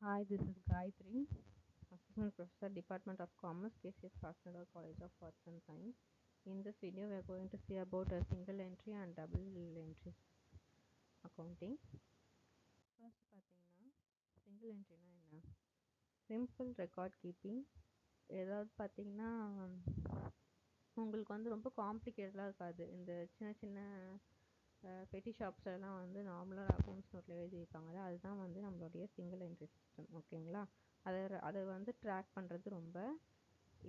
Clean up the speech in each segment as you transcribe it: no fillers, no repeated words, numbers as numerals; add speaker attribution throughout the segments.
Speaker 1: Hi, this is Gayatri, Assistant Professor, Department of Commerce, KCS Fastenal College of Arts and Science. In this video, we are going to see about a single entry and double entry accounting. First, பார்த்தீங்கன்னா single entryனா என்ன? Simple record keeping. ஏதாவது பார்த்தீங்கன்னா உங்களுக்கு வந்து ரொம்ப காம்ப்ளிகேட்டடாக இருக்காது. இந்த சின்ன சின்ன பெட்டி ஷாப்ஸ்லாம் வந்து நார்மலாக அக்கௌண்ட்ஸ் நோட்டில் எழுதி வைப்பாங்கல்ல, அதுதான் வந்து நம்மளுடைய சிங்கிள் என்ட்ரி சிஸ்டம். ஓகேங்களா? அதை வந்து ட்ராக் பண்ணுறது ரொம்ப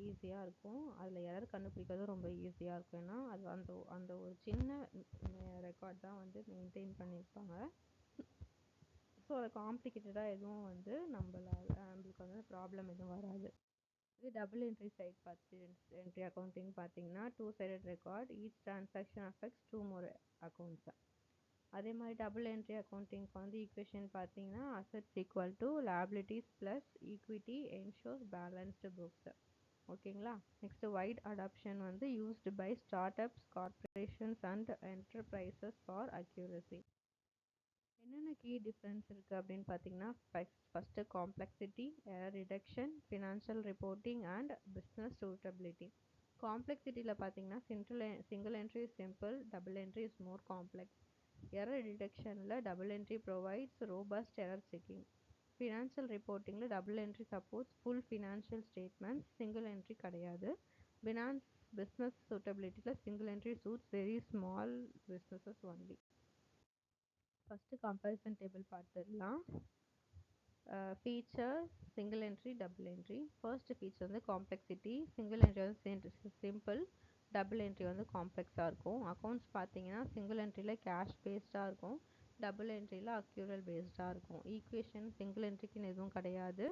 Speaker 1: ஈஸியாக இருக்கும். அதில் எரர் கண்டுபிடிக்கிறது ரொம்ப ஈஸியாக இருக்கும். ஏன்னா அது அந்த அந்த ஒரு சின்ன ரெக்கார்ட் தான் வந்து மெயின்டைன் பண்ணியிருப்பாங்க. ஸோ அதை காம்ப்ளிகேட்டடாக எதுவும் வந்து நம்மளுக்கு வந்து ப்ராப்ளம் எதுவும் வராது. இது double entry side entry accounting பார்த்தீங்கன்னா two sided record, each transaction affects two more accounts. அதே மாதிரி டபுள் என்ட்ரி அக்கௌண்டிங்க்கு வந்து ஈக்குவேஷன் பார்த்தீங்கன்னா assets equal to liabilities plus equity ensures balanced books. ஓகேங்களா? நெக்ஸ்ட் வைட் அடாப்ஷன் வந்து used by start ups, corporations and enterprises for accuracy. என்னென்ன key difference இருக்குது அப்படின்னு பார்த்தீங்கன்னா first complexity, error reduction, financial reporting and business suitability. காம்ப்ளெக்சிட்டியில் பார்த்தீங்கன்னா single entry is simple, double entry is more complex. Error டிடெக்ஷனில் double entry provides robust error checking. Financial ரிப்போர்ட்டிங்கில் double entry supports full financial statements, single entry கிடையாது. Business சூட்டபிலிட்டியில் single entry suits very small businesses only. First comparison table பார்த்துடலாம். Feature, single entry, double entry. First feature வந்து complexity. Single entry வந்து simple, double entry வந்து காம்ப்ளெக்ஸாக இருக்கும். Accounts பார்த்தீங்கன்னா single என்ட்ரியில் cash பேஸ்டாக இருக்கும், டபுள் என்ட்ரியில் அக்யூரல் பேஸ்டாக இருக்கும். ஈக்குவேஷன் சிங்கிள் என்ட்ரிக்குன்னு எதுவும் கிடையாது.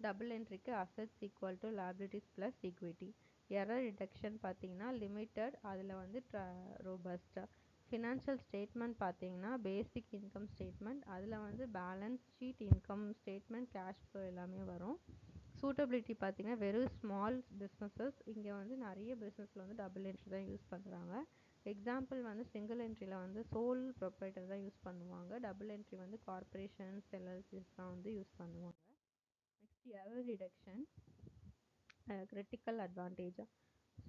Speaker 1: டபுள் என்ட்ரிக்கு assets equal to liabilities plus equity. Error detection பார்த்தீங்கன்னா லிமிட்டட், அதில் வந்து ரோபஸ்டாக. ஃபினான்ஷியல் ஸ்டேட்மெண்ட் பார்த்தீங்கன்னா பேசிக் இன்கம் ஸ்டேட்மெண்ட், அதில் வந்து balance sheet, income statement, cash flow எல்லாமே வரும். சூட்டபிலிட்டி பார்த்தீங்கன்னா வெறும் ஸ்மால் பிஸ்னஸஸ், இங்கே வந்து நிறைய பிஸ்னஸில் வந்து டபுள் என்ட்ரி தான் யூஸ் பண்ணுறாங்க. எக்ஸாம்பிள் வந்து சிங்கிள் என்ட்ரியில் வந்து சோல் ப்ரொப்ரைட்டர் தான் யூஸ் பண்ணுவாங்க, டபுள் என்ட்ரி வந்து கார்பரேஷன்ஸ், எல்எல்சிஸ் தான் வந்து யூஸ் பண்ணுவாங்க. Next error reduction, critical advantage.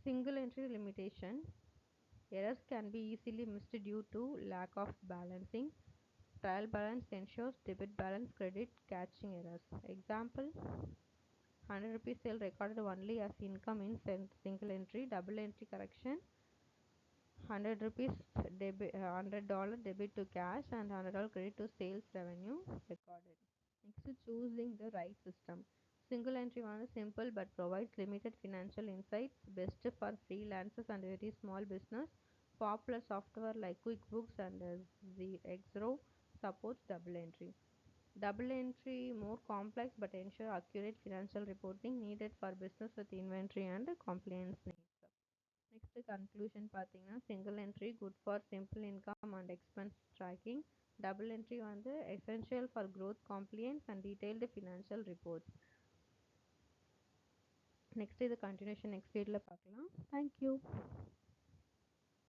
Speaker 1: Single entry limitation. Errors can be easily missed due to lack of balancing. Trial balance ensures debit balance credit catching errors. Example, 100 rupees sale recorded only as income in single entry. Double entry correction, 100 rupees debit, $100 debit to cash and $100 credit to sales revenue recorded. Next, choosing the right system. Single entry one is simple but provides limited financial insights, best for freelancers and very small business. Popular software like QuickBooks and Xero supports double entry. Double entry more complex but ensure accurate financial reporting needed for business with inventory and compliance needs. Next conclusion பார்த்தீங்கன்னா single entry good for simple income and expense tracking. Double entry வந்து essential for growth, compliance and detailed financial reports. Next இது continuation next வீடியோல பார்க்கலாம். Thank you.